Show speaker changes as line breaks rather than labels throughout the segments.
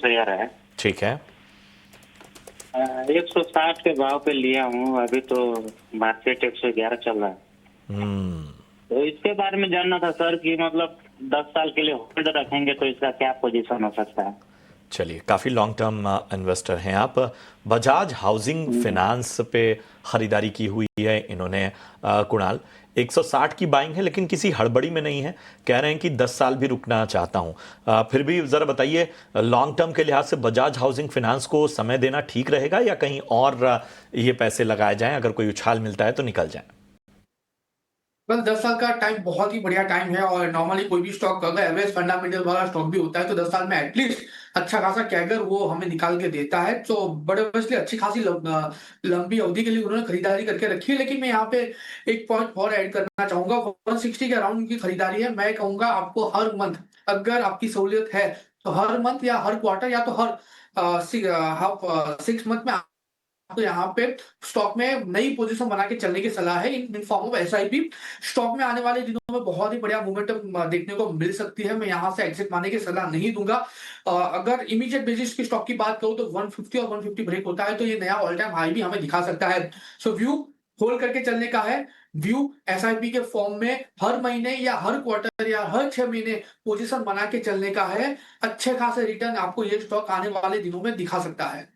Share है।
ठीक है।
160 के भाव पे लिया हूँ, अभी तो मार्केट 111 चल रहा है। तो इसके बारे में जानना था सर कि मतलब 10 साल के लिए होल्ड रखेंगे तो इसका क्या पोजीशन हो सकता है?
चलिए, काफ़ी लॉन्ग टर्म इन्वेस्टर हैं आप। बजाज हाउसिंग फाइनेंस पे खरीदारी की हुई है इन्होंने, कुणाल। 160 की बाइंग है, लेकिन किसी हड़बड़ी में नहीं है। कह रहे हैं कि 10 साल भी रुकना चाहता हूं। फिर भी ज़रा बताइए, लॉन्ग टर्म के लिहाज से बजाज हाउसिंग फाइनेंस को समय देना ठीक रहेगा या कहीं और ये पैसे लगाए जाएं, अगर कोई उछाल मिलता है तो निकल जाएं?
बस 10 साल का टाइम बहुत ही बढ़िया टाइम है और नॉर्मली कोई भी स्टॉक अगर एवरेज फंडामेंटल वाला स्टॉक भी होता है तो 10 साल में एटलीस्ट अच्छा खासा कैगर वो हमें निकाल के देता है। तो बड़े ऑब्वियसली अच्छी खासी लंबी अवधि के लिए उन्होंने खरीदारी करके रखी है। लेकिन मैं यहाँ पे एक पॉइंट और ऐड करना चाहूंगा। 160 के अराउंड उनकी खरीदारी है। मैं कहूंगा आपको हर मंथ अगर आपकी सहूलियत है तो हर मंथ या हर क्वार्टर या तो हर 6 मंथ में आपको यहाँ पे स्टॉक में नई पोजीशन बना के चलने की सलाह है in form of SIP. Stock में आने वाले दिनों में बहुत ही बढ़िया मोमेंटम देखने को मिल सकती है। मैं यहाँ से एग्जिट मारने की सलाह नहीं दूंगा। अगर इमीडिएट बेसिस की स्टॉक की बात करूं तो 150 और 150 ब्रेक होता है तो ये नया ऑल टाइम हाई भी हमें दिखा सकता है। सो व्यू होल्ड करके चलने का है। व्यू एसआईपी के फॉर्म में हर महीने या हर क्वार्टर या हर 6 महीने पोजीशन बना के चलने का है। अच्छे खासे रिटर्न आपको ये स्टॉक आने वाले दिनों में दिखा सकता है।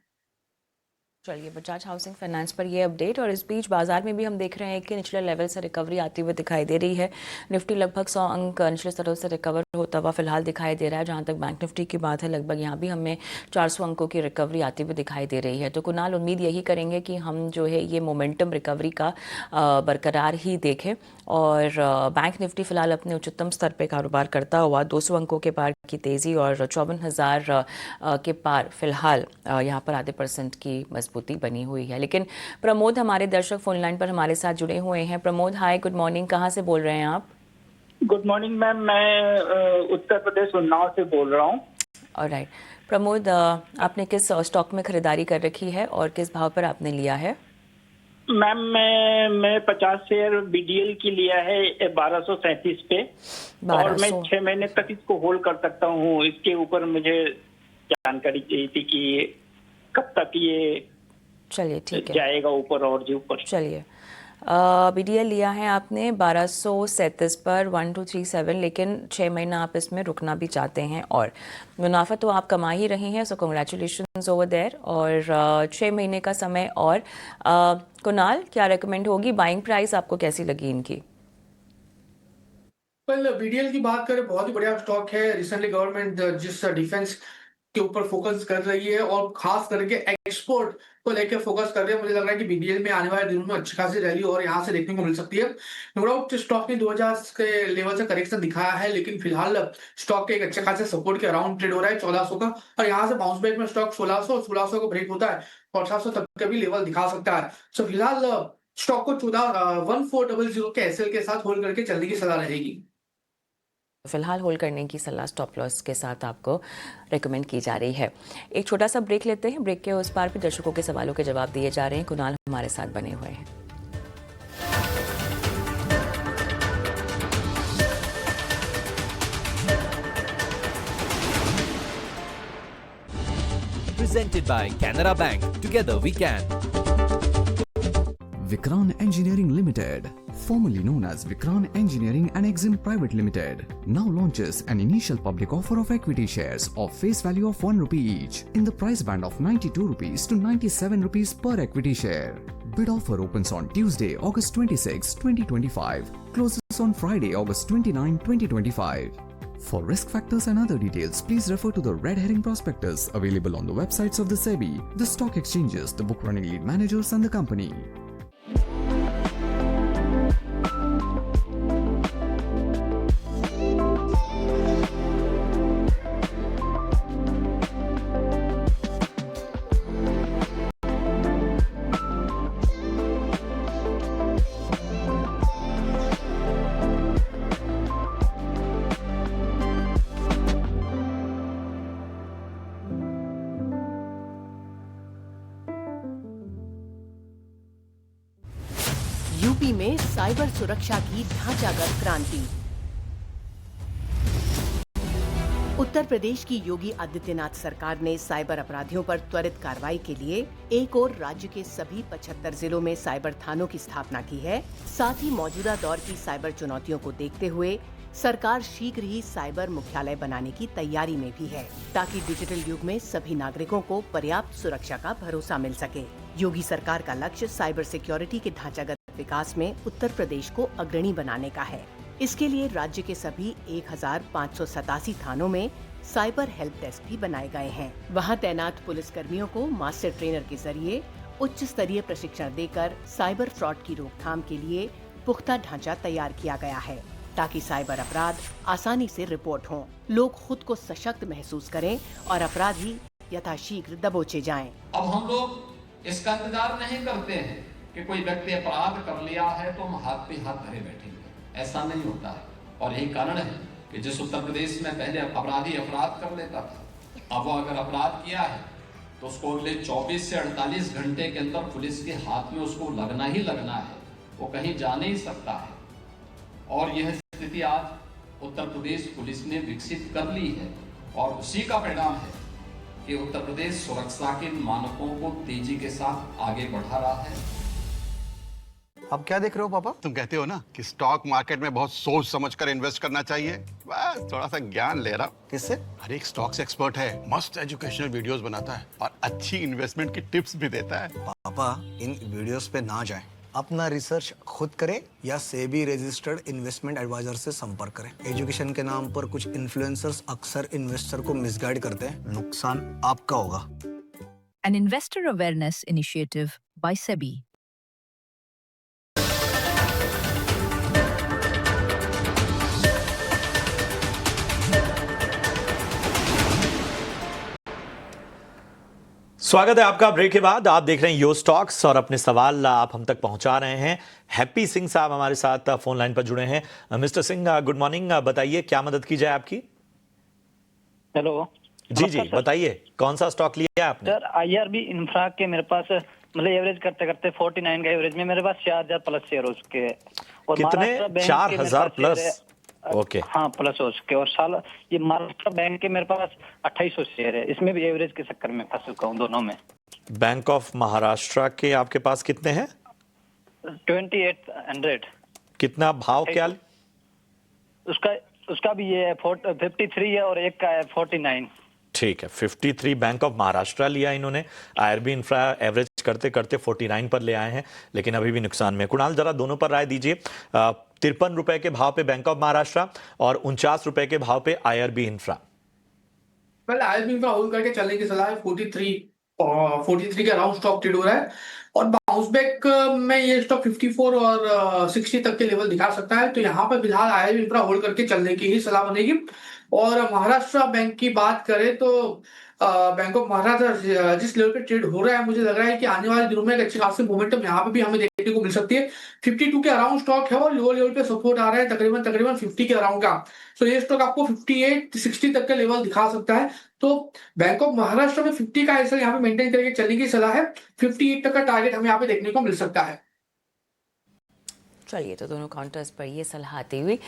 चलिए, बजाज हाउसिंग फाइनेंस पर ये अपडेट। और इस बीच बाजार में भी हम देख रहे हैं कि निचले लेवल से रिकवरी आती हुई दिखाई दे रही है। निफ्टी लगभग 100 अंक निचले स्तरों से रिकवर होता हुआ फिलहाल दिखाई दे रहा है। जहां तक बैंक निफ्टी की बात है, लगभग यहाँ भी हमें 400 अंकों की रिकवरी आती हुई दिखाई दे रही है। तो कुणाल, उम्मीद यही करेंगे कि हम जो है ये मोमेंटम रिकवरी का बरकरार ही देखें। और बैंक निफ्टी फिलहाल अपने उच्चतम स्तर पर कारोबार करता हुआ 200 अंकों के पार की तेज़ी और 54,000 के पार फिलहाल यहाँ पर आधे % की मजबूती बनी हुई है। लेकिन प्रमोद, हमारे दर्शक फोन लाइन पर हमारे साथ जुड़े हुए हैं। प्रमोद, हाय, गुड मॉर्निंग। कहाँ से बोल रहे हैं आप?
गुड मॉर्निंग मैम, मैं उत्तर प्रदेश उन्नाव से बोल रहा हूँ।
ऑलराइट प्रमोद, आपने किस स्टॉक में खरीदारी कर रखी है और किस भाव पर आपने लिया है?
मैम मैं 50 शेयर बीडीएल की लिया है 1237 पे। और मैं 6 महीने तक इसको होल्ड कर सकता हूँ। इसके ऊपर मुझे जानकारी चाहिए थी कि कब तक ये
चलिए ठीक है
जाएगा ऊपर और जी ऊपर।
चलिए, बीडीएल लिया है आपने 1237 पर 1237, लेकिन 6 महीना आप इसमें रुकना भी चाहते हैं और मुनाफा तो आप कमा ही रही हैं, सो कंग्रेचुलेशंस ओवर देयर। और 6 महीने का समय और कुणाल, क्या रेकमेंड होगी? बाइंग प्राइस आपको कैसी लगी इनकी?
वेल, बीडीएल की बात करें, बहुत ही बढ़िया स्टॉक है। रिसेंटली गवर्नमेंट जिस डिफेंस के ऊपर फोकस कर रही है और खास करके एक्सपोर्ट को लेकर फोकस कर रही है, मुझे लग रहा है कि बीडीएल में आने वाले दिनों में अच्छी खासी रैली और यहाँ से देखने को मिल सकती है। नो डाउट स्टॉक ने 2000 के लेवल से करेक्शन दिखाया है, लेकिन फिलहाल स्टॉक के एक अच्छे खासे सपोर्ट के अराउंड ट्रेड हो रहा है 1400 का। और यहाँ से बाउंस बैक में स्टॉक 1600 को ब्रेक होता है, 1400 तक का भी लेवल दिखा सकता है। सो फिलहाल स्टॉक को 1400 के एसएल के साथ होल्ड करके चलने की सलाह रहेगी।
फिलहाल होल्ड करने की सलाह स्टॉप लॉस के साथ आपको रेकमेंड की जा रही है। एक छोटा सा ब्रेक लेते हैं। ब्रेक के उस पार भी दर्शकों के सवालों के जवाब दिए जा रहे हैं। कुणाल हमारे साथ बने हुए हैं।
Presented by Canara Bank. Together we can.
Vikran Engineering Limited, formerly known as Vikran Engineering and Exim Private Limited, now launches an initial public offer of equity shares of face value of 1 rupee each in the price band of 92 rupees to 97 rupees per equity share. Bid offer opens on Tuesday, August 26, 2025. Closes on Friday, August 29, 2025. For risk factors and other details, please refer to the red herring prospectus available on the websites of the SEBI, the stock exchanges, the book running lead managers and the company.
UP में cyber सुरक्षा की ढांचागत क्रांति। उत्तर प्रदेश की योगी आदित्यनाथ सरकार ने cyber अपराधियों पर त्वरित कार्रवाई के लिए एक और राज्य के सभी 75 जिलों में साइबर थानों की स्थापना की है। साथ ही मौजूदा दौर की साइबर चुनौतियों को देखते हुए सरकार शीघ्र ही साइबर मुख्यालय बनाने की तैयारी में भी है, ताकि डिजिटल युग में सभी नागरिकों को पर्याप्त सुरक्षा का भरोसा मिल सके। योगी सरकार का लक्ष्य साइबर सिक्योरिटी के ढांचागत विकास में उत्तर प्रदेश को अग्रणी बनाने का है। इसके लिए राज्य के सभी 1587 थानों में साइबर हेल्प डेस्क भी बनाए गए हैं। वहां तैनात पुलिस कर्मियों को मास्टर ट्रेनर के जरिए उच्च स्तरीय प्रशिक्षण देकर साइबर फ्रॉड की रोकथाम के लिए पुख्ता ढांचा तैयार किया गया है, ताकि साइबर अपराध आसानी से रिपोर्ट हों, लोग खुद को सशक्त महसूस करें और अपराधी यथाशीघ्र दबोचे जाएं।
अब हम लोग इसका इंतजार नहीं करते हैं कि कोई व्यक्ति अपराध कर लिया है तो हम हाथ पे हाथ धरे बैठेंगे, ऐसा नहीं होता है। और यही कारण है कि जिस उत्तर प्रदेश में पहले अपराधी अपराध कर लेता था, अब वो अगर अपराध किया है तो उसको अगले 24 से 48 घंटे के अंदर पुलिस के हाथ में उसको लगना ही लगना है, वो कहीं जा नहीं सकता है। और यह स्थिति आज उत्तर प्रदेश पुलिस ने विकसित कर ली है और उसी का परिणाम है कि उत्तर प्रदेश सुरक्षा के मानकों को तेजी के साथ आगे बढ़ा रहा है।
अब क्या देख रहे हो पापा?
तुम कहते हो ना कि स्टॉक मार्केट में बहुत सोच समझकर इन्वेस्ट करना चाहिए, बस थोड़ा सा ज्ञान ले रहा हूँ।
किससे?
अरे एक स्टॉक्स एक्सपर्ट है, मस्त एजुकेशनल वीडियोस बनाता है और अच्छी इन्वेस्टमेंट की टिप्स भी देता है।
पापा इन वीडियोस पे ना जाएं, अपना रिसर्च खुद करें या सेबी रजिस्टर्ड इन्वेस्टमेंट एडवाइजर से संपर्क करें। एजुकेशन के नाम पर कुछ इन्फ्लुएंसर्स अक्सर इन्वेस्टर को मिसगाइड करते हैं, नुकसान आपका होगा।
An investor awareness initiative by SEBI.
स्वागत है आपका ब्रेक के बाद। आप देख रहे हैं यो स्टॉक्स और अपने सवाल आप हम तक पहुंचा रहे हैं। हैप्पी सिंह साहब हमारे साथ फोन लाइन पर जुड़े हैं। मिस्टर सिंह गुड मॉर्निंग, बताइए क्या मदद की जाए आपकी?
हेलो
जी जी बताइए, कौन सा स्टॉक लिया है आपने?
सर IRB इंफ्रा के मेरे पास मतलब एवरेज करते करते 49 का एवरेज में मेरे पास 4000 प्लस शेयर उसके। और
कितने? 4000 प्लस? ओके
हाँ प्लस उसके। और साल ये महाराष्ट्र बैंक के मेरे पास 2800 शेयर है, इसमें भी एवरेज के चक्कर में फंस चुका हूँ दोनों में।
बैंक ऑफ महाराष्ट्र के आपके पास कितने हैं?
2800।
कितना भाव क्या?
उसका भी ये 53 है और एक का है 49।
ठीक है, 53 बैंक ऑफ महाराष्ट्र लिया इन्होंने। IRB इंफ्रा एवरेज करते करते 49 पर ले आए हैं, लेकिन अभी भी नुकसान में। कुणाल जरा दोनों पर राय दीजिए। 53 रुपए के भाव पे बैंक ऑफ महाराष्ट्र और 49 रुपए के भाव पे IRB इंफ्रा।
पहले IRB इंफ्रा होल्ड करके चलने की सलाह है। 43 के अराउंड स्टॉक ट्रेड हो रहा है और बाउंस बैक में ये स्टॉक 54 और 60 तक के लेवल दिखा सकता है। तो यहाँ पर फिलहाल IRB इंफ्रा होल्ड करके चलने की ही सलाह बनेगी। और महाराष्ट्र बैंक की बात करें तो बैंक ऑफ महाराष्ट्र जिस लेवल पे ट्रेड हो रहा है, मुझे लग रहा है कि आने वाले दिनों में एक अच्छी खासी मोमेंटम यहाँ पे भी हमें देखने को मिल सकती है। 52 के अराउंड स्टॉक है और लोअर लेवल पे सपोर्ट आ रहा है तकरीबन 50 के अराउंड का। तो ये स्टॉक आपको 58-60 तक का लेवल दिखा सकता है। तो बैंक ऑफ महाराष्ट्र में 50 का ऐसा यहाँ पे मेंटेन करके चलने की सलाह है। 58 तक का टारगेट हमें यहाँ पे देखने को मिल सकता है।
चलिए, तो दोनों काउंटर्स पर ये सलाह आती हुई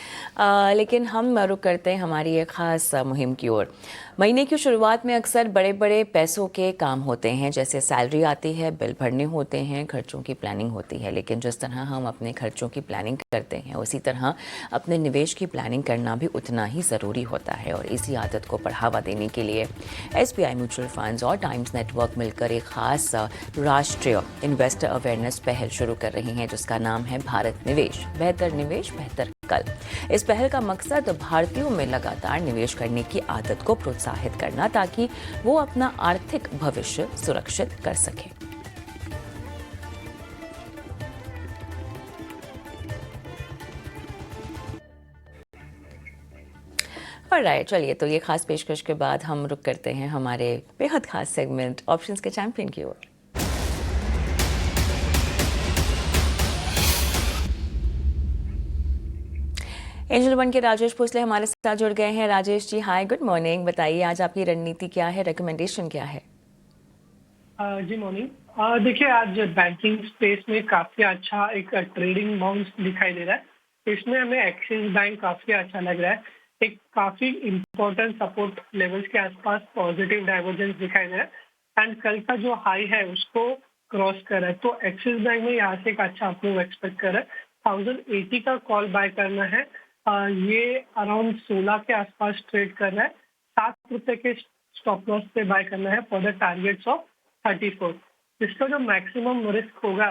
लेकिन हम रुक करते हैं हमारी एक ख़ास मुहिम की ओर। महीने की शुरुआत में अक्सर बड़े बड़े पैसों के काम होते हैं, जैसे सैलरी आती है, बिल भरने होते हैं, खर्चों की प्लानिंग होती है। लेकिन जिस तरह हम अपने खर्चों की प्लानिंग करते हैं, उसी तरह अपने निवेश की प्लानिंग करना भी उतना ही ज़रूरी होता है। और इसी आदत को बढ़ावा देने के लिए SBI म्यूचुअल फंड्स और टाइम्स नेटवर्क मिलकर एक ख़ास राष्ट्रीय इन्वेस्टर अवेयरनेस पहल शुरू कर रही हैं, जिसका नाम है भारत निवेश, बेहतर कल। इस पहल का मकसद भारतीयों में लगातार निवेश करने की आदत को प्रोत्साहित करना, ताकि वो अपना आर्थिक भविष्य सुरक्षित कर सके। ऑलराइट, चलिए, तो ये खास पेशकश के बाद हम रुक करते हैं हमारे बेहद खास सेगमेंट ऑप्शंस के चैंपियन की ओर। एंजल वन के राजेश भोसले हमारे साथ जुड़ गए हैं। राजेश जी हाय, गुड मॉर्निंग। बताइए आज आपकी रणनीति क्या है, रिकमेंडेशन क्या है?
जी मॉर्निंग। देखिए, आज बैंकिंग स्पेस में काफी अच्छा एक ट्रेडिंग बाउंस दिखाई दे रहा है। इसमें हमें एक्सिस बैंक काफी अच्छा लग रहा है। एक काफी इम्पोर्टेंट सपोर्ट लेवल्स के आसपास पॉजिटिव डाइवर्जेंस दिखाई दे रहा है एंड कल का जो हाई है उसको क्रॉस कर रहा है। तो एक्सिस बैंक में यहाँ से एक अच्छा अप्रूव एक्सपेक्ट कर रहा है। 1080 का कॉल बाय करना है। ये अराउंड 16 के आसपास ट्रेड कर रहा है। 7 रुपए के स्टॉप लॉस पे बाय करना है फॉर द टारगेट्स ऑफ 34। इसका जो मैक्सिमम रिस्क होगा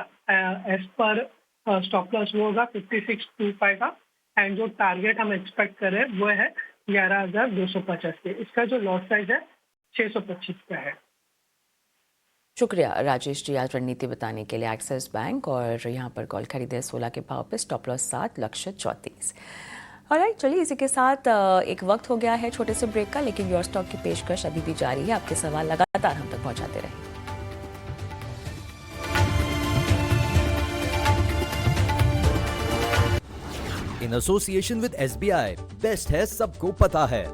एज पर स्टॉप लॉस वो होगा 5625 का एंड जो टारगेट हम एक्सपेक्ट कर रहे हैं वो है 11,250 के। इसका जो लॉस साइज है 625 का है।
शुक्रिया राजेश जी आज रणनीति बताने के लिए। एक्सिस बैंक और यहाँ पर कॉल खरीदे 16 के भाव पे, स्टॉप लॉस 7 लक्ष्य 34। ऑलराइट, चलिए इसी के साथ एक वक्त हो गया है छोटे से ब्रेक का, लेकिन योर स्टॉक की पेशकश अभी भी जारी है। आपके सवाल लगातार हम तक पहुँचाते रहे।
In association with SBI, best है सबको पता है।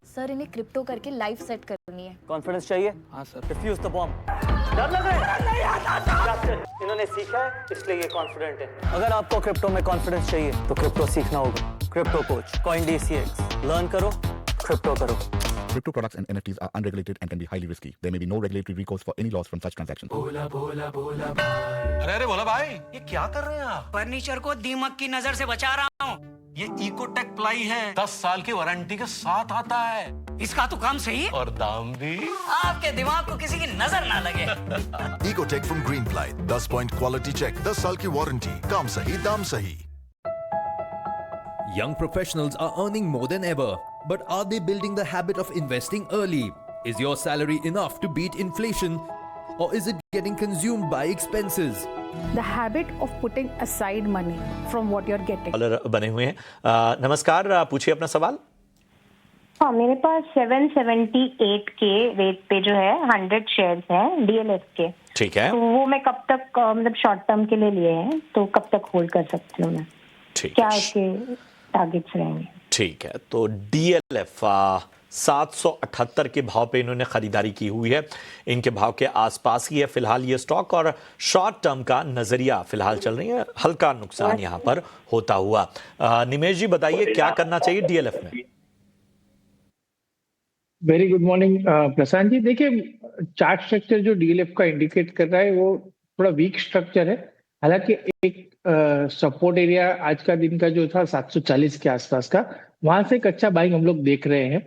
सर इन्हें क्रिप्टो करके लाइफ सेट करनी है।
कॉन्फिडेंस चाहिए? हाँ सर। Diffuse the bomb. डर लग रहा है? नहीं आता। इन्होंने सीखा है इसलिए ये कॉन्फिडेंट है। अगर आपको क्रिप्टो में कॉन्फिडेंस चाहिए तो क्रिप्टो सीखना होगा। क्रिप्टो कोच, CoinDCX, लर्न करो, क्रिप्टो करो।
Crypto products and NFTs are unregulated and can be highly risky. There may be no regulatory recourse for any loss from such transactions.
बोला भाई। अरे बोला भाई, ये क्या कर रहे हैं आप?
फर्नीचर को दीमक की नजर से बचा रहा हूँ।
ये इकोटेक प्लाई है, 10 साल की वारंटी के साथ आता है।
इसका तो काम सही
और दाम भी।
आपके दिमाग को किसी की नजर ना लगे।
Ecotec from Greenply, 10 point quality check, 10 साल की वारंटी, काम सही दाम सही।
Young professionals are earning more than ever, but are they building the habit of investing early? Is your salary enough to beat inflation, or is it getting consumed by expenses?
The habit of putting aside money from what you're getting.
Collar बने हुए हैं। नमस्कार, पूछिए अपना सवाल।
हाँ, मेरे पास 778 के रेट पे जो है 100 शेयर्स हैं DLF के।
ठीक है।
तो वो मैं कब तक मतलब शॉर्ट टर्म के लिए लिए हैं, तो कब तक होल्ड कर सकती हूँ मैं?
ठीक।
क्या इसके टारगेट्स रहेंगे?
ठीक है, तो DLF 778 के भाव पे इन्होंने खरीदारी की हुई है। इनके भाव के आसपास ही है फिलहाल ये स्टॉक, और शॉर्ट टर्म का नजरिया फिलहाल चल रही है, हल्का नुकसान यहाँ पर होता हुआ। निमेश जी बताइए क्या करना चाहिए DLF में?
Very good morning Prashant ji. देखिए, चार्ट स्ट्रक्चर जो DLF का इंडिकेट कर रहा है वो थोड़ा वीक स्ट्रक्चर है। हालांकि एक सपोर्ट एरिया आज का दिन का जो था 740 के आसपास का, वहां से एक अच्छा बाइंग हम लोग देख रहे हैं।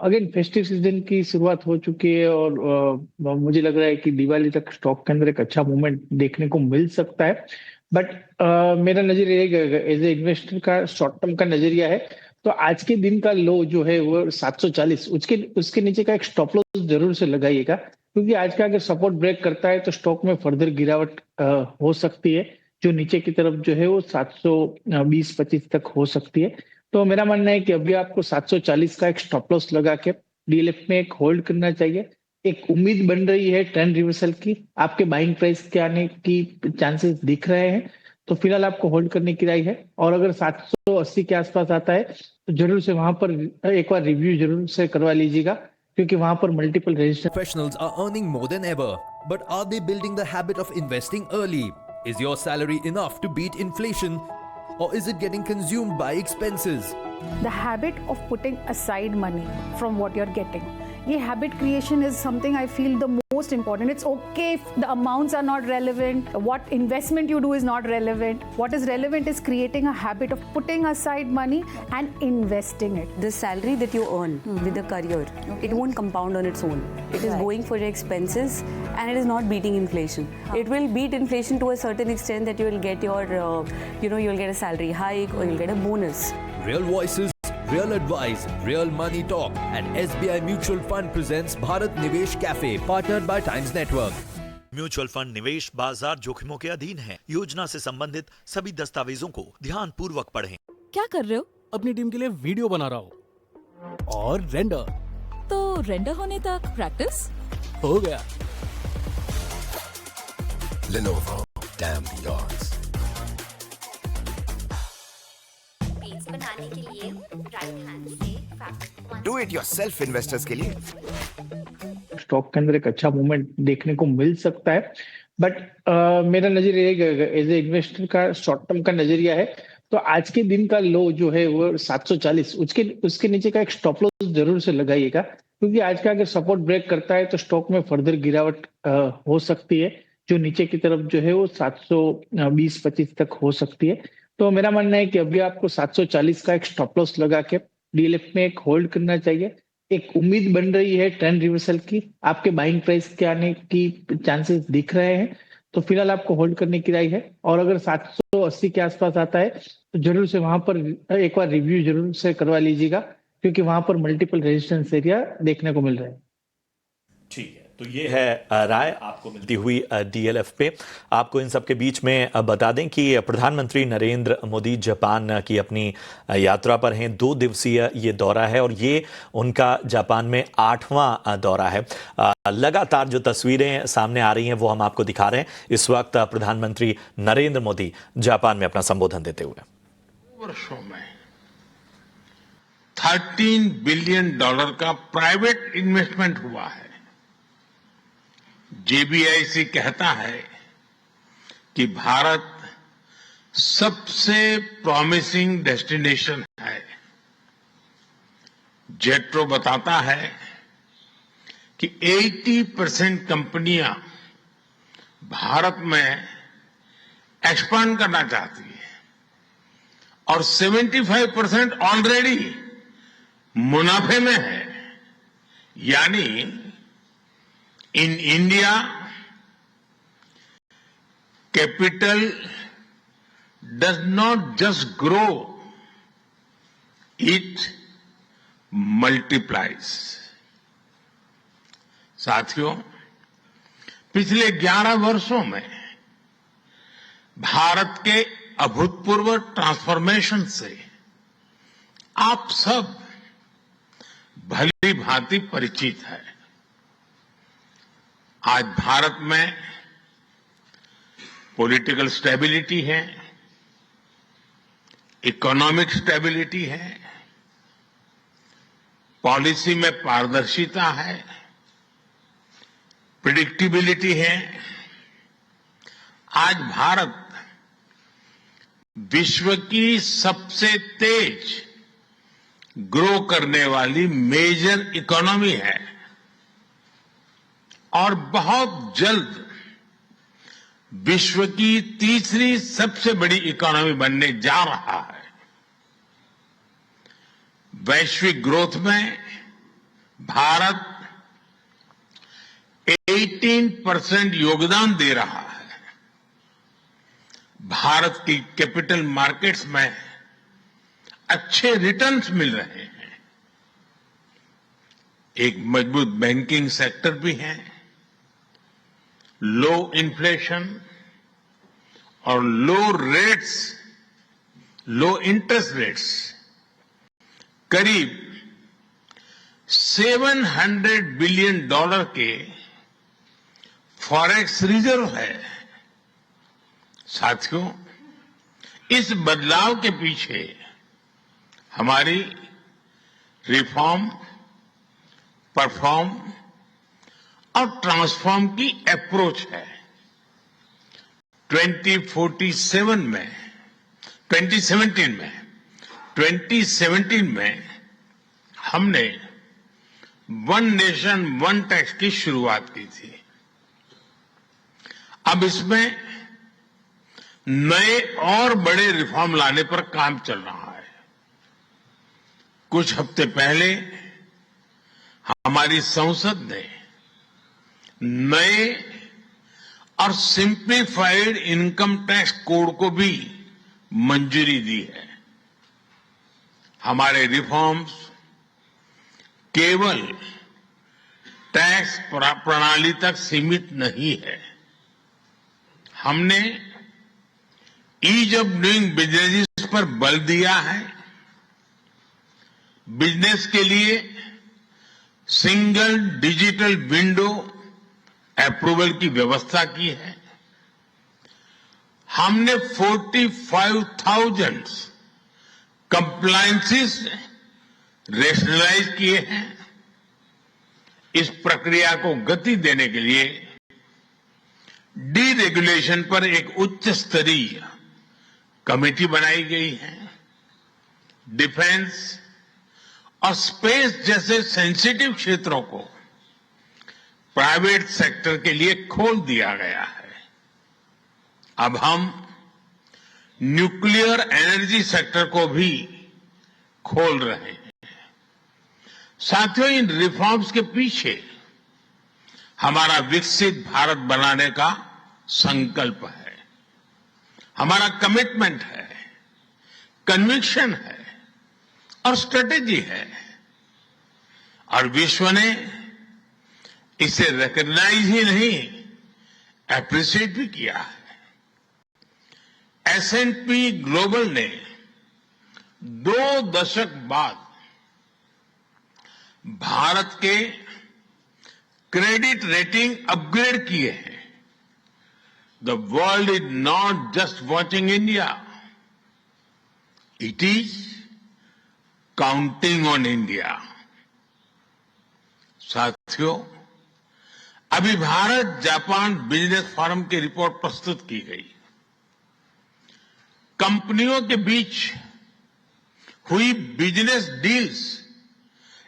अगेन फेस्टिव सीजन की शुरुआत हो चुकी है और मुझे लग रहा है कि दिवाली तक स्टॉक के अंदर एक अच्छा मूवमेंट देखने को मिल सकता है। बट मेरा नजरिया एज ए इन्वेस्टर का शॉर्ट टर्म का नजरिया है, तो आज के दिन का लो जो है वो 740, उसके नीचे का एक स्टॉप लॉस जरूर से लगाइएगा, क्योंकि आज का अगर सपोर्ट ब्रेक करता है तो स्टॉक में फर्दर गिरावट हो सकती है, जो नीचे की तरफ जो है वो 720-25 तक हो सकती है। तो मेरा मानना है कि अभी आपको 740 का एक स्टॉप लॉस लगा के DLF में एक होल्ड करना चाहिए। एक उम्मीद बन रही है ट्रेंड रिवर्सल की, आपके बाइंग प्राइस के आने की चांसेस दिख रहे हैं, तो फिलहाल आपको होल्ड करने की राय है। और अगर 780 के आसपास आता है तो जरूर से वहां पर एक बार रिव्यू जरूर से करवा लीजिएगा, क्योंकि वहां पर multiple resistance.
Professionals are earning more than ever, but are they building the habit of investing early? Is your salary enough to beat inflation, or is it getting consumed by expenses?
The habit of putting aside money from what you're getting. ये habit creation is something I feel the most important. It's okay if the amounts are not relevant, what investment you do is not relevant. What is relevant is creating a habit of putting aside money and investing it.
The salary that you earn with a career, it won't compound on its own. It is going for your expenses and it is not beating inflation. It will beat inflation to a certain extent that you will get your, you will get a salary hike or you'll get a bonus.
Real voices, real advice, real money talk, and SBI Mutual Fund presents Bharat Nivesh Cafe, partnered by Times Network.
Mutual fund निवेश बाजार जोखिमों के अधीन है। योजना से संबंधित सभी दस्तावेजों को ध्यान पूर्वक पढ़ें।
क्या कर रहे हो? अपनी टीम के लिए वीडियो बना रहा हूँ और रेंडर।
तो रेंडर होने तक प्रैक्टिस
हो गया।
Lenovo, damn the odds.
बनाने के लिए राइट हैंड से
डू इट योरसेल्फ इन्वेस्टर्स के लिए
स्टॉक के अंदर एक अच्छा मूवमेंट देखने को मिल सकता है। बट मेरा नजरिया एज ए इन्वेस्टर का शॉर्ट टर्म का नजरिया है, तो आज के दिन का लो जो है वो 740, उसके नीचे का एक स्टॉप लॉस जरूर से लगाइएगा, क्योंकि आज का अगर सपोर्ट ब्रेक करता है तो स्टॉक में फर्दर गिरावट हो सकती है, जो नीचे की तरफ जो है वो 720-25 तक हो सकती है। तो मेरा मानना है कि अभी आपको 740 का एक स्टॉप लॉस लगा के डीएलएफ में एक होल्ड करना चाहिए। एक उम्मीद बन रही है ट्रेंड रिवर्सल की, आपके बाइंग प्राइस के आने की चांसेस दिख रहे हैं, तो फिलहाल आपको होल्ड करने की राय है। और अगर 780 के आसपास आता है तो जरूर से वहां पर एक बार रिव्यू जरूर से करवा लीजिएगा, क्योंकि वहां पर मल्टीपल रेजिस्टेंस एरिया देखने को मिल रहा है।
ठीक है, तो ये है राय आपको मिलती हुई डीएलएफ पे। आपको इन सब के बीच में बता दें कि प्रधानमंत्री नरेंद्र मोदी जापान की अपनी यात्रा पर हैं। 2 दिवसीय ये दौरा है और ये उनका जापान में 8वां दौरा है। लगातार जो तस्वीरें सामने आ रही हैं वो हम आपको दिखा रहे हैं। इस वक्त प्रधानमंत्री नरेंद्र मोदी जापान में अपना संबोधन देते हुए।
वर्षों में $13 बिलियन का प्राइवेट इन्वेस्टमेंट हुआ है। जेबीआईसी कहता है कि भारत सबसे प्रॉमिसिंग डेस्टिनेशन है। जेट्रो बताता है कि 80% कंपनियां भारत में एक्सपांड करना चाहती है और 75% ऑलरेडी मुनाफे में है। यानी in India capital does not just grow, it multiplies. साथियों, पिछले 11 वर्षों में भारत के अभूतपूर्व ट्रांसफॉर्मेशन से आप सब भली भांति परिचित है। आज भारत में पॉलिटिकल स्टेबिलिटी है, इकोनॉमिक स्टेबिलिटी है, पॉलिसी में पारदर्शिता है, प्रिडिक्टिबिलिटी है। आज भारत विश्व की सबसे तेज ग्रो करने वाली मेजर इकोनॉमी है और बहुत जल्द विश्व की तीसरी सबसे बड़ी इकोनॉमी बनने जा रहा है। वैश्विक ग्रोथ में भारत 18% योगदान दे रहा है। भारत की कैपिटल मार्केट्स में अच्छे रिटर्न्स मिल रहे हैं। एक मजबूत बैंकिंग सेक्टर भी है। लो इन्फ्लेशन और लो इंटरेस्ट रेट्स, करीब $700 बिलियन के फॉरेक्स रिजर्व है। साथियों, इस बदलाव के पीछे हमारी रिफॉर्म, परफॉर्म और ट्रांसफॉर्म की अप्रोच है। 2017 में हमने वन नेशन वन टैक्स की शुरुआत की थी। अब इसमें नए और बड़े रिफॉर्म लाने पर काम चल रहा है। कुछ हफ्ते पहले हमारी संसद ने नए और सिंप्लीफाइड इनकम टैक्स कोड को भी मंजूरी दी है। हमारे रिफॉर्म्स केवल टैक्स प्रणाली तक सीमित नहीं है। हमने ईज ऑफ डूइंग बिजनेस पर बल दिया है। बिजनेस के लिए सिंगल डिजिटल विंडो अप्रूवल की व्यवस्था की है। हमने 45,000 कंप्लायंसेस रेशनलाइज किए हैं। इस प्रक्रिया को गति देने के लिए डीरेगुलेशन पर एक उच्च स्तरीय कमेटी बनाई गई है। डिफेंस और स्पेस जैसे सेंसिटिव क्षेत्रों को प्राइवेट सेक्टर के लिए खोल दिया गया है। अब हम न्यूक्लियर एनर्जी सेक्टर को भी खोल रहे हैं। साथियों, इन रिफॉर्म्स के पीछे हमारा विकसित भारत बनाने का संकल्प है, हमारा कमिटमेंट है, कन्विक्शन है और स्ट्रेटेजी है। और विश्व ने इसे रिकॉग्नाइज ही नहीं, एप्रिशिएट भी किया है। S&P ग्लोबल ने 2 दशक बाद भारत के क्रेडिट रेटिंग अपग्रेड किए हैं। The world is not just watching India, it is counting on India. साथियों, अभी भारत जापान बिजनेस फोरम की रिपोर्ट प्रस्तुत की गई। कंपनियों के बीच हुई बिजनेस डील्स,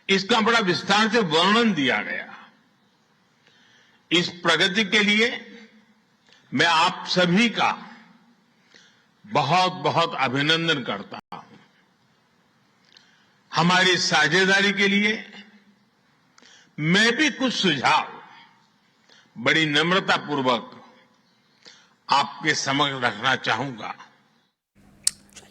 इसका बड़ा विस्तार से वर्णन दिया गया। इस प्रगति के लिए मैं आप सभी का बहुत बहुत अभिनंदन करता हूं। हमारी साझेदारी के लिए मैं भी कुछ सुझाव बड़ी नम्रतापूर्वक आपके समक्ष रखना चाहूंगा।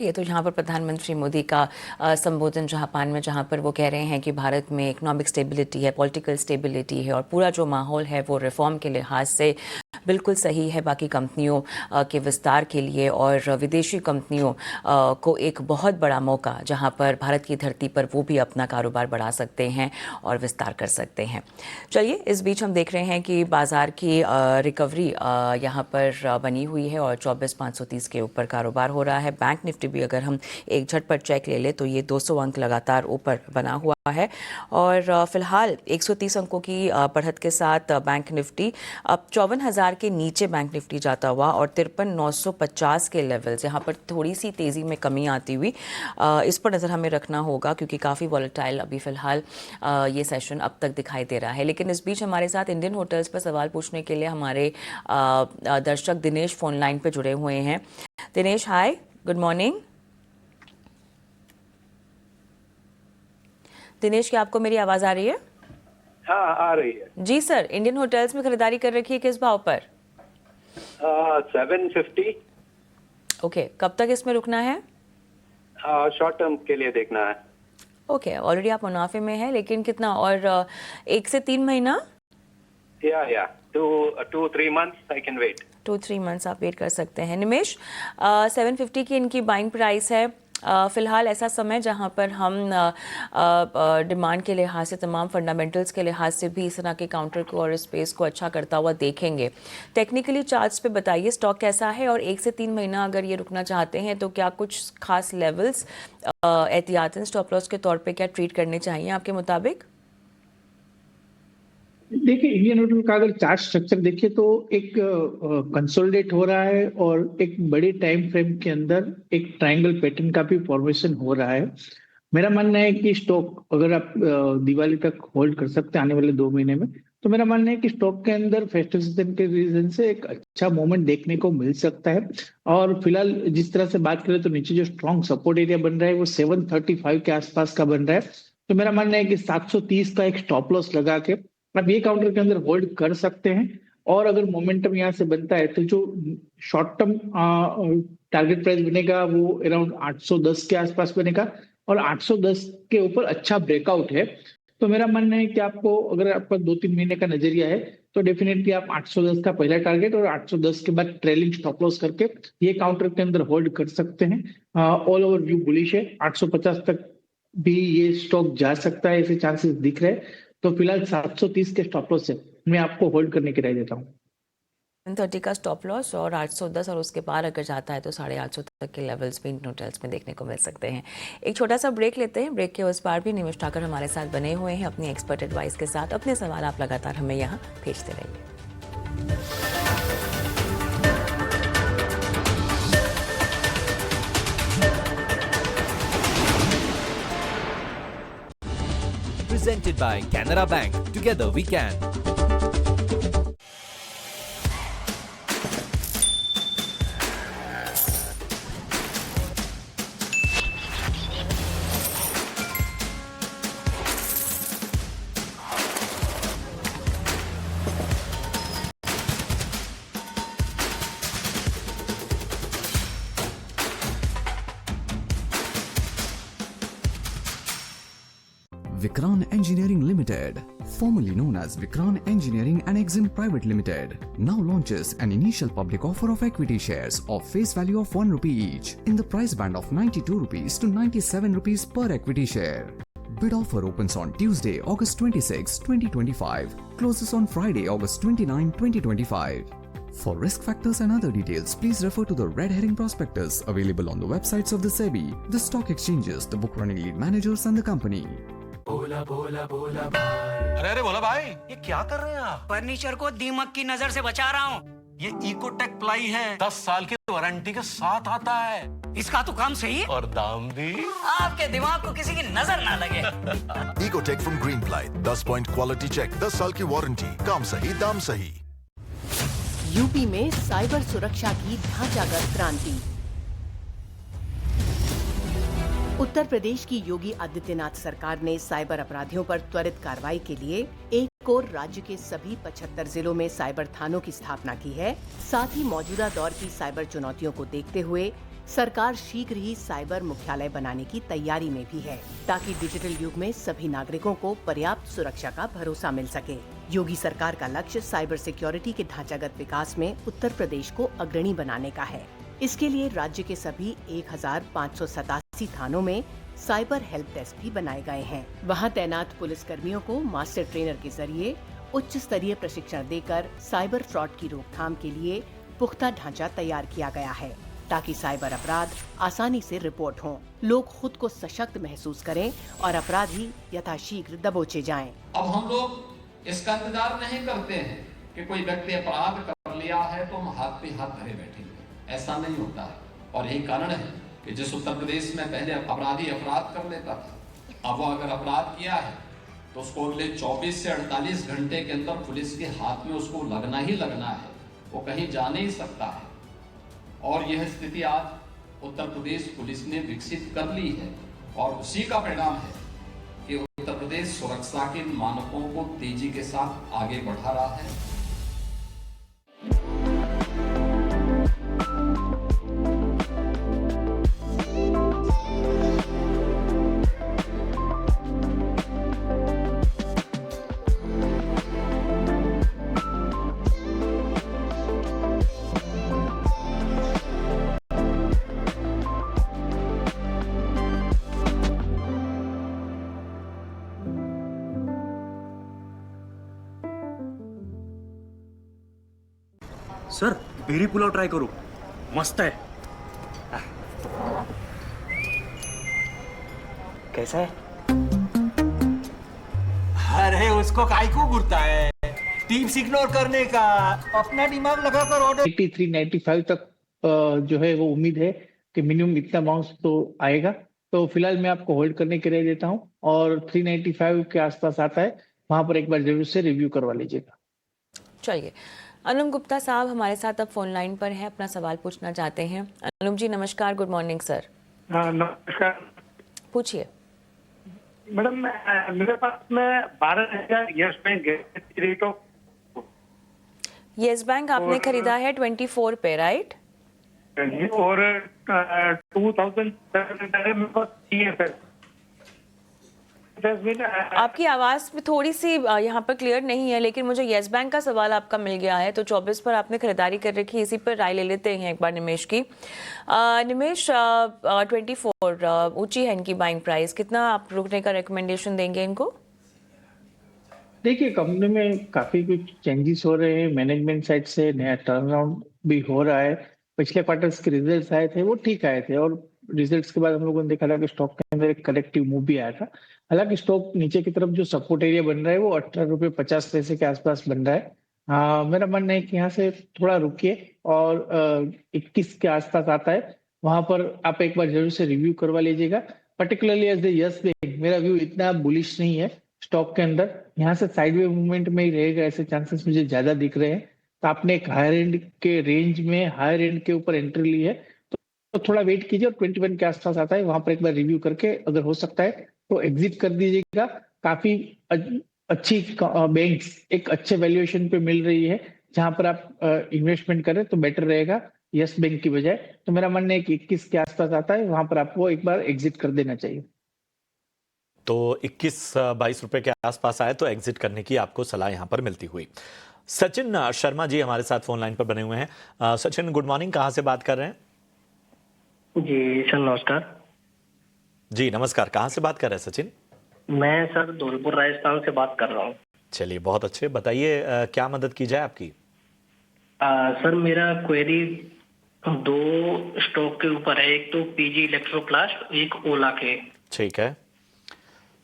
ये तो यहाँ पर प्रधानमंत्री मोदी का संबोधन जापान में, जहाँ पर वो कह रहे हैं कि भारत में इकोनॉमिक स्टेबिलिटी है, पॉलिटिकल स्टेबिलिटी है और पूरा जो माहौल है वो रिफॉर्म के लिहाज से बिल्कुल सही है बाकी कंपनियों के विस्तार के लिए और विदेशी कंपनियों को एक बहुत बड़ा मौका, जहां पर भारत की धरती पर वो भी अपना कारोबार बढ़ा सकते हैं और विस्तार कर सकते हैं। चलिए, इस बीच हम देख रहे हैं कि बाजार की रिकवरी यहां पर बनी हुई है और 24,530 के ऊपर कारोबार हो रहा है। बैंक निफ्टी भी अगर हम एक झटपट चेक ले लें तो ये 200 अंक लगातार ऊपर बना हुआ है और फिलहाल 130 अंकों की बढ़त के साथ बैंक निफ्टी अब 54,000 के नीचे बैंक निफ्टी जाता हुआ और 53,950 के लेवल्स, यहाँ पर थोड़ी सी तेज़ी में कमी आती हुई इस पर नज़र हमें रखना होगा क्योंकि काफ़ी वॉलेटाइल अभी फ़िलहाल ये सेशन अब तक दिखाई दे रहा है। लेकिन इस बीच हमारे साथ इंडियन होटल्स पर सवाल पूछने के लिए हमारे दर्शक दिनेश फ़ोन लाइन पर जुड़े हुए हैं। दिनेश, हाय, गुड मॉर्निंग। दिनेश, क्या आपको मेरी आवाज़ आ रही है?
हाँ, आ रही है
जी सर। इंडियन होटल्स में खरीदारी कर रखी है, किस भाव पर?
750।
ओके, कब तक इसमें रुकना है?
शॉर्ट टर्म के लिए देखना है।
ओके, ऑलरेडी आप मुनाफे में है, लेकिन कितना और 1 से 3 महीना?
या 2-3 months I can wait.
2-3 months आप वेट कर सकते हैं। निमेश, 750 की इनकी बाइंग प्राइस है। फ़िलहाल ऐसा समय जहां पर हम डिमांड के लिहाज से, तमाम फंडामेंटल्स के लिहाज से भी इस तरह के काउंटर को और स्पेस को अच्छा करता हुआ देखेंगे। टेक्निकली चार्ट्स पे बताइए स्टॉक कैसा है और 1 से 3 महीना अगर ये रुकना चाहते हैं तो क्या कुछ खास लेवल्स एहतियातन स्टॉप लॉस के तौर पे क्या ट्रीट करने चाहिए आपके मुताबिक?
देखिए, इंडियन होटल का अगर चार्ट स्ट्रक्चर देखिए तो एक कंसोलिडेट हो रहा है और एक बड़ी टाइम फ्रेम के अंदर एक ट्रायंगल पैटर्न का भी फॉर्मेशन हो रहा है। मेरा मानना है कि स्टॉक अगर आप दिवाली तक होल्ड कर सकते हैं आने वाले 2 महीने में, तो मेरा मानना है कि स्टॉक के अंदर फेस्टिव सीजन के रीजन से एक अच्छा मोमेंट देखने को मिल सकता है। और फिलहाल जिस तरह से बात करें तो नीचे जो स्ट्रॉन्ग सपोर्ट एरिया बन रहा है वो 735 के आसपास का बन रहा है। तो मेरा मानना है कि 730 का एक स्टॉप लॉस लगा के आप ये काउंटर के अंदर होल्ड कर सकते हैं। और अगर मोमेंटम यहाँ से बनता है तो जो शॉर्ट टर्म टारगेट प्राइस बनेगा वो अराउंड 810 के आसपास बनेगा और 810 के ऊपर अच्छा ब्रेकआउट है। तो मेरा मानना है कि आपको अगर आपका 2-3 महीने का नजरिया है तो डेफिनेटली आप 810 का पहला टारगेट और 810 के बाद ट्रेलिंग स्टॉप लॉस करके ये काउंटर के अंदर होल्ड कर सकते हैं। ऑल ओवर व्यू बुलिश है, 850 तक भी ये स्टॉक जा सकता है, ऐसे चांसेस दिख रहे हैं। तो फिलहाल 730 के स्टॉप लॉस से मैं आपको होल्ड करने की राय देता हूँ।
730 का स्टॉप लॉस और 810 और उसके पार अगर जाता है तो 850 तक के लेवल्स भी इन होटल्स में देखने को मिल सकते हैं। एक छोटा सा ब्रेक लेते हैं। ब्रेक के उस पार भी निमेश ठाकर हमारे साथ बने हुए हैं अपनी एक्सपर्ट एडवाइस के साथ। अपने सवाल आप लगातार हमें यहाँ भेजते रहिए।
presented by Canara Bank. Together we can.
Vikran Engineering Limited, formerly known as Vikran Engineering and Exim Private Limited, now launches an initial public offer of equity shares of face value of 1 rupee each in the price band of 92 rupees to 97 rupees per equity share. Bid offer opens on Tuesday, August 26, 2025, closes on Friday, August 29, 2025. For risk factors and other details, please refer to the red herring prospectus available on the websites of the SEBI, the stock exchanges, the book running lead managers and the company.
बोला बोला बोला भाई। अरे बोला भाई, ये क्या कर रहे हैं आप?
फर्नीचर को दीमक की नजर से बचा रहा हूँ।
ये इकोटेक प्लाई है, 10 साल की वारंटी के साथ आता है।
इसका तो काम सही है
और दाम भी।
आपके दिमाग को किसी की नजर ना लगे।
Ecotec from Greenply, 10 point quality check, 10 साल की वारंटी, काम सही दाम सही।
यूपी में साइबर सुरक्षा की ढांचागत क्रांति। उत्तर प्रदेश की योगी आदित्यनाथ सरकार ने साइबर अपराधियों पर त्वरित कार्रवाई के लिए एक और राज्य के सभी 75 जिलों में साइबर थानों की स्थापना की है। साथ ही मौजूदा दौर की साइबर चुनौतियों को देखते हुए सरकार शीघ्र ही साइबर मुख्यालय बनाने की तैयारी में भी है, ताकि डिजिटल युग में सभी नागरिकों को पर्याप्त सुरक्षा का भरोसा मिल सके। योगी सरकार का लक्ष्य साइबर सिक्योरिटी के ढांचागत विकास में उत्तर प्रदेश को अग्रणी बनाने का है। इसके लिए राज्य के सभी 1587 थानों में साइबर हेल्प डेस्क भी बनाए गए हैं। वहां तैनात पुलिस कर्मियों को मास्टर ट्रेनर के जरिए उच्च स्तरीय प्रशिक्षण देकर साइबर फ्रॉड की रोकथाम के लिए पुख्ता ढांचा तैयार किया गया है, ताकि साइबर अपराध आसानी से रिपोर्ट हों, लोग खुद को सशक्त महसूस करें और अपराधी यथाशीघ्र दबोचे जाएं।
अब हम लोग इसका इंतजार नहीं करते हैं कि कोई व्यक्ति अपराध कर लिया है तो हम हाथ पे हाथ धरे बैठेंगे, ऐसा नहीं होता है। और यही कारण है कि जिस उत्तर प्रदेश में पहले अपराधी अपराध कर लेता था, अब वो अगर अपराध किया है तो उसको अगले 24 से 48 घंटे के अंदर पुलिस के हाथ में उसको लगना ही लगना है, वो कहीं जा नहीं सकता है। और यह स्थिति आज उत्तर प्रदेश पुलिस ने विकसित कर ली है और उसी का परिणाम है कि उत्तर प्रदेश सुरक्षा के मानकों को तेजी के साथ आगे बढ़ा रहा है।
सर बेरी पुलाव ट्राई करो, मस्त है। कैसा है?
अरे उसको काय को घूरता है? टीम्स इग्नोर करने का, अपना दिमाग लगाकर ऑर्डर।
83-95 तक जो है वो उम्मीद है कि मिनिमम इतना बाउंस तो आएगा। तो फिलहाल मैं आपको होल्ड करने के लिए देता हूं और 395 के आसपास आता है, वहां पर एक बार जरूर से रिव्यू करवा लीजिएगा।
चलिए, अनुम गुप्ता साहब हमारे साथ अब फोन लाइन पर हैं, अपना सवाल पूछना चाहते हैं। अनुम जी नमस्कार, गुड मॉर्निंग सर।
नमस्कार।
पूछिए।
मैडम मेरे पास में 12,000 yes bank rate of.
Yes bank आपने खरीदा है 24 पे, राइट?
और 2,700 मेरे पास TFS।
आपकी आवाज में थोड़ी सी यहाँ पर क्लियर नहीं है, लेकिन मुझे येस बैंक का सवाल आपका मिल गया है। तो 24 पर आपने खरीदारी कर रखी है, इसी पर राय ले लेते हैं एक बार निमेश की। निमेश 24 ऊंची है इनकी बाइंग प्राइस, कितना आप रुकने का रिकमेंडेशन देंगे इनको?
देखिए, कंपनी में काफी कुछ चेंजेस हो रहे हैं, मैनेजमेंट साइड से नया टर्न अराउंड भी हो रहा है। पिछले क्वार्टर्स के रिजल्ट्स आए थे वो ठीक आए थे और रिजल्ट्स के बाद हम लोगों ने देखा था कि स्टॉक के अंदर एक कलेक्टिव मूव भी आया था। हालांकि स्टॉक नीचे की तरफ जो सपोर्ट एरिया बन रहा है वो 18.50 रुपए के आसपास बन रहा है। मेरा मानना है कि यहाँ से थोड़ा रुकिए और 21 के आसपास आता है, वहां पर आप एक बार जरूर से रिव्यू करवा लीजिएगा। Particularly as the Yes Bank मेरा व्यू इतना बुलिश नहीं है, स्टॉक के अंदर, यहाँ से साइडवे मूवमेंट में ही रहेगा, ऐसे चांसेस मुझे ज्यादा दिख रहे हैं। तो आपने एक हायर एंड के रेंज में हायर एंड के ऊपर एंट्री ली है, तो थोड़ा वेट कीजिए और 21 के आसपास आता है, वहां पर एक बार रिव्यू करके अगर हो सकता है तो एग्जिट कर दीजिएगा। काफी अच्छी बैंक्स एक अच्छे वैल्यूएशन पे मिल रही है, जहां पर आप इन्वेस्टमेंट करें तो बेटर रहेगा यस बैंक की बजाय। तो मेरा मानना है कि 21 के आसपास आता है, वहां पर आपको एक बार एग्जिट कर देना चाहिए।
तो 21-22 रुपए के आसपास आए तो एग्जिट करने की आपको सलाह यहां पर मिलती हुई। सचिन शर्मा जी हमारे साथ फोन लाइन पर बने हुए हैं। सचिन गुड मॉर्निंग, कहां से बात कर रहे हैं?
जी सर नमस्कार।
जी नमस्कार, कहां से बात कर रहे हैं सचिन?
मैं सर धौलपुर राजस्थान से बात कर रहा हूँ।
चलिए बहुत अच्छे, बताइए क्या मदद की जाए आपकी?
सर मेरा क्वेरी 2 स्टॉक के ऊपर है, एक तो पीजी इलेक्ट्रोप्लास्ट, एक ओला के।
ठीक है,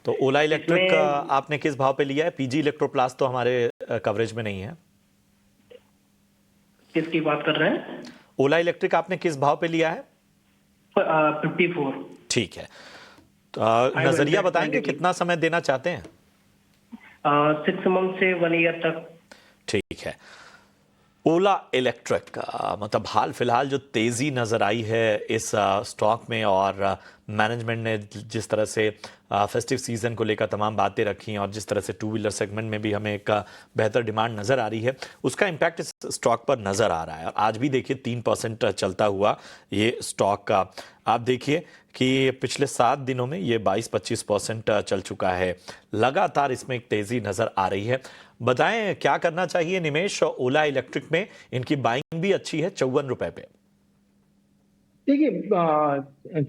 तो ओला इलेक्ट्रिक आपने किस भाव पे लिया है? पीजी इलेक्ट्रोप्लास्ट तो हमारे कवरेज में नहीं है।
किसकी बात कर रहे हैं?
ओला इलेक्ट्रिक आपने किस भाव पे लिया है?
54।
ठीक है, तो नजरिया बताएंगे कितना समय देना चाहते हैं?
6 मंथ से 1 ईयर तक।
ठीक है, ओला इलेक्ट्रिक मतलब हाल फिलहाल जो तेजी नजर आई है इस स्टॉक में, और मैनेजमेंट ने जिस तरह से फेस्टिव सीजन को लेकर तमाम बातें रखी और जिस तरह से टू व्हीलर सेगमेंट में भी हमें एक बेहतर डिमांड नजर आ रही है, उसका इम्पैक्ट इस स्टॉक पर नजर आ रहा है। और आज भी देखिए 3% चलता हुआ ये स्टॉक का, आप देखिए कि पिछले 7 दिनों में ये 22-25% चल चुका है। लगातार इसमें एक तेजी नजर आ रही है। बताएं क्या करना चाहिए निमेश? ओला इलेक्ट्रिक में इनकी बाइंग भी अच्छी है 54 रुपए पे।
देखिए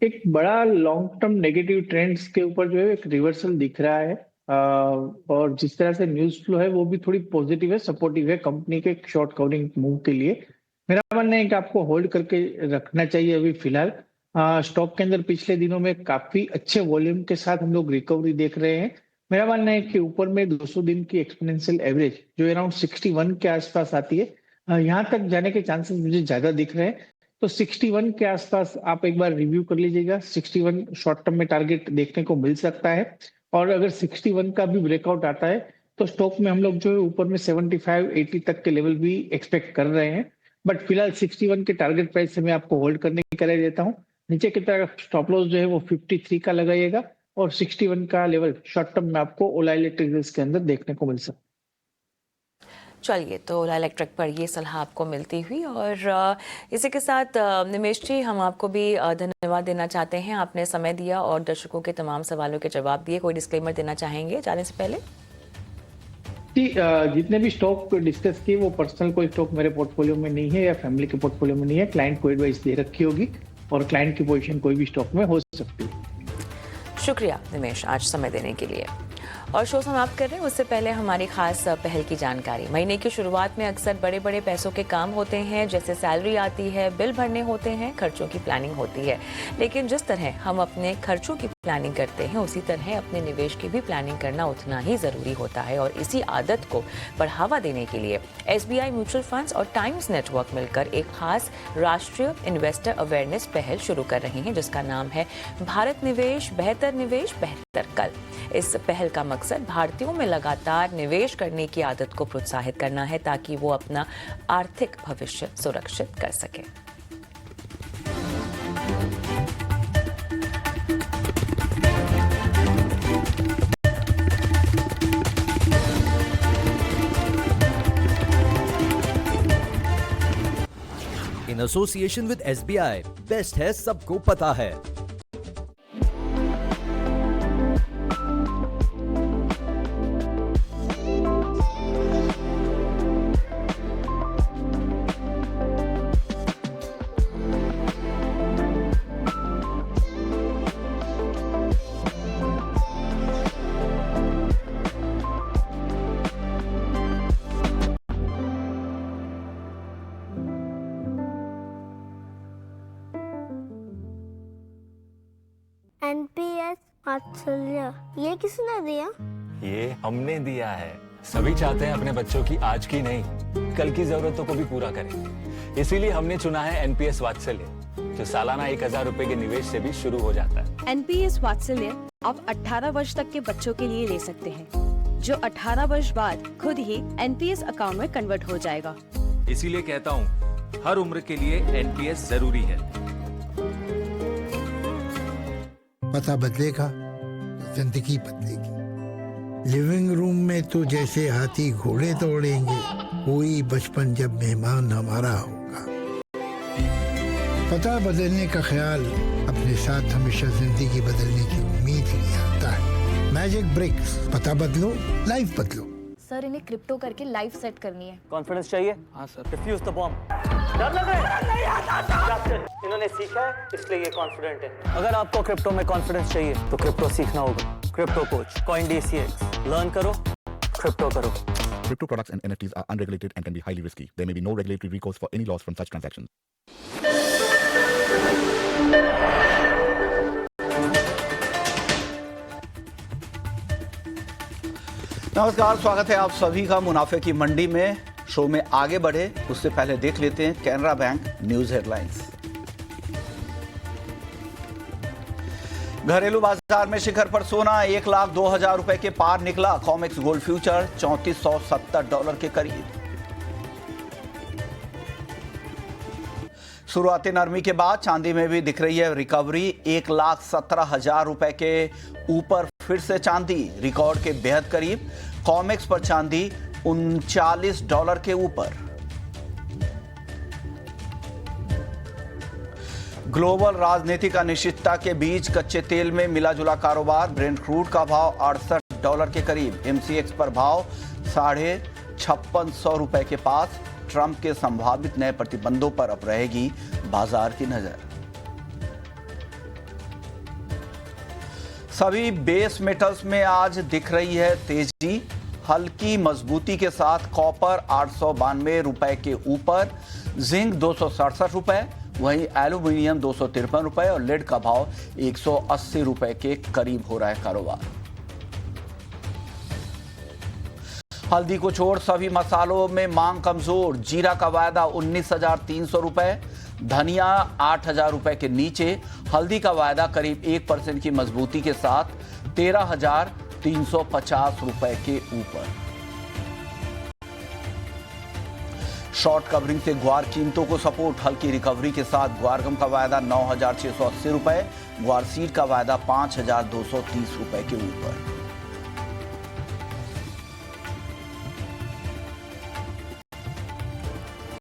एक बड़ा लॉन्ग टर्म नेगेटिव ट्रेंड्स के ऊपर जो है एक रिवर्सल दिख रहा है, और जिस तरह से न्यूज फ्लो है वो भी थोड़ी पॉजिटिव है, सपोर्टिव है कंपनी के शॉर्ट कवरिंग मूव के लिए। मेरा मानना है कि आपको होल्ड करके रखना चाहिए अभी फिलहाल। स्टॉक के अंदर पिछले दिनों में काफी अच्छे वॉल्यूम के साथ हम लोग रिकवरी देख रहे हैं। मेरा मानना है कि ऊपर में 200 दिन की एक्सपोनेंशियल एवरेज जो अराउंड 61 के आसपास आती है, यहाँ तक जाने के चांसेस मुझे ज्यादा दिख रहे हैं। तो 61 के आसपास आप एक बार रिव्यू कर लीजिएगा। 61 शॉर्ट टर्म में टारगेट देखने को मिल सकता है, और अगर 61 का भी ब्रेकआउट आता है तो स्टॉक में हम लोग जो है ऊपर में 75-80 तक के लेवल भी एक्सपेक्ट कर रहे हैं। बट फिलहाल 61 के टारगेट प्राइस से मैं आपको होल्ड करने की सलाह देता हूँ। नीचे की तरफ स्टॉप लॉस जो है वो 53 का लगाइएगा, और 61 का लेवल शॉर्ट टर्म में आपको ओला इलेक्ट्रिक के अंदर देखने को मिल सकता है।
चलिए, तो ओला इलेक्ट्रिक पर ये सलाह आपको मिलती हुई, और इसी के साथ निमेश जी हम आपको भी धन्यवाद देना चाहते हैं। आपने समय दिया और दर्शकों के तमाम सवालों के जवाब दिए। कोई डिस्क्लेमर देना चाहेंगे जाने से पहले?
जी, जितने भी स्टॉक डिस्कस किए वो पर्सनल कोई स्टॉक मेरे पोर्टफोलियो में नहीं है या फैमिली के पोर्टफोलियो में नहीं है। क्लाइंट को एडवाइस दे रखी होगी, और क्लाइंट की पोजीशन कोई भी स्टॉक में हो सकती है।
शुक्रिया निमेश आज समय देने के लिए। और शो समाप्त कर रहे हैं उससे पहले हमारी खास पहल की जानकारी। महीने की शुरुआत में अक्सर बड़े बड़े पैसों के काम होते हैं, जैसे सैलरी आती है, बिल भरने होते हैं, खर्चों की प्लानिंग होती है। लेकिन जिस तरह हम अपने खर्चों की प्लानिंग करते हैं, उसी तरह अपने निवेश की भी प्लानिंग करना उतना ही ज़रूरी होता है। और इसी आदत को बढ़ावा देने के लिए SBI म्यूचुअल फंड्स और टाइम्स नेटवर्क मिलकर एक खास राष्ट्रीय इन्वेस्टर अवेयरनेस पहल शुरू कर रहे हैं, जिसका नाम है भारत निवेश बेहतर कल। इस पहल का मकसद भारतीयों में लगातार निवेश करने की आदत को प्रोत्साहित करना है, ताकि वो अपना आर्थिक भविष्य सुरक्षित कर सके।
In association with SBI, best है सबको पता है।
NPS वात्सल्य, ये किसने दिया?
ये हमने दिया है। सभी चाहते हैं अपने बच्चों की आज की नहीं कल की जरूरतों को भी पूरा करें। इसीलिए हमने चुना है NPS वात्सल्य, जो सालाना 1000 रुपए के निवेश से भी शुरू हो जाता है।
NPS वात्सल्य
आप 18 वर्ष तक के बच्चों के लिए ले सकते हैं, जो 18 वर्ष बाद खुद ही एनपीएस अकाउंट में कन्वर्ट हो जाएगा।
इसीलिए कहता हूँ हर उम्र के लिए एनपीएस जरूरी है।
पता बदलेगा तो जिंदगी बदलेगी। लिविंग रूम में तो जैसे हाथी घोड़े दौड़ेंगे, कोई बचपन जब मेहमान हमारा होगा। पता बदलने का ख्याल अपने साथ हमेशा जिंदगी बदलने की उम्मीद ही आता है। मैजिक ब्रिक्स, पता बदलो लाइफ बदलो।
सर इन्हें क्रिप्टो करके लाइफ सेट करनी है।
कॉन्फिडेंस चाहिए? हाँ सर। Diffuse the bomb. डर लग रहा है? इन्होंने सीखा है इसलिए ये कॉन्फिडेंट है। अगर आपको क्रिप्टो में कॉन्फिडेंस चाहिए तो क्रिप्टो सीखना होगा। क्रिप्टो कोच, CoinDCX, लर्न करो, क्रिप्टो करो।
Crypto products and NFTs are unregulated and can be highly risky. There may be no regulatory recourse for any loss from such transactions.
नमस्कार, स्वागत है आप सभी का मुनाफे की मंडी में। शो में आगे बढ़े उससे पहले देख लेते हैं कैनरा बैंक न्यूज हेडलाइंस। घरेलू बाजार में शिखर पर सोना 1,02,000 रुपए के पार निकला। कॉमेक्स गोल्ड फ्यूचर $3470 के करीब। शुरुआती नरमी के बाद चांदी में भी दिख रही है रिकवरी। 1,17,000 रुपए के ऊपर फिर से चांदी रिकॉर्ड के बेहद करीब। कॉमेक्स पर चांदी $39 के ऊपर। ग्लोबल राजनीतिक अनिश्चितता के बीच कच्चे तेल में मिला जुला कारोबार। ब्रेंट क्रूड का भाव $68 के करीब। MCX पर भाव $56,500 रुपए के पास। ट्रंप के संभावित नए प्रतिबंधों पर अब रहेगी बाजार की नजर। सभी बेस मेटल्स में आज दिख रही है तेजी। हल्की मजबूती के साथ कॉपर $892 रुपए के ऊपर, जिंक $267 रुपए, वहीं एल्यूमिनियम $253 रुपए और लेड का भाव $180 रुपए के करीब हो रहा है कारोबार। हल्दी को छोड़ सभी मसालों में मांग कमजोर। जीरा का वायदा 19,300 रुपए, धनिया 8,000 रुपए के नीचे। हल्दी का वायदा करीब 1% की मजबूती के साथ 13,350 रुपए के ऊपर। शॉर्ट कवरिंग से ग्वार कीमतों को सपोर्ट। हल्की रिकवरी के साथ ग्वारगम का वायदा 9,680 रुपए, ग्वार सीड का वायदा 5,230 रुपए के ऊपर।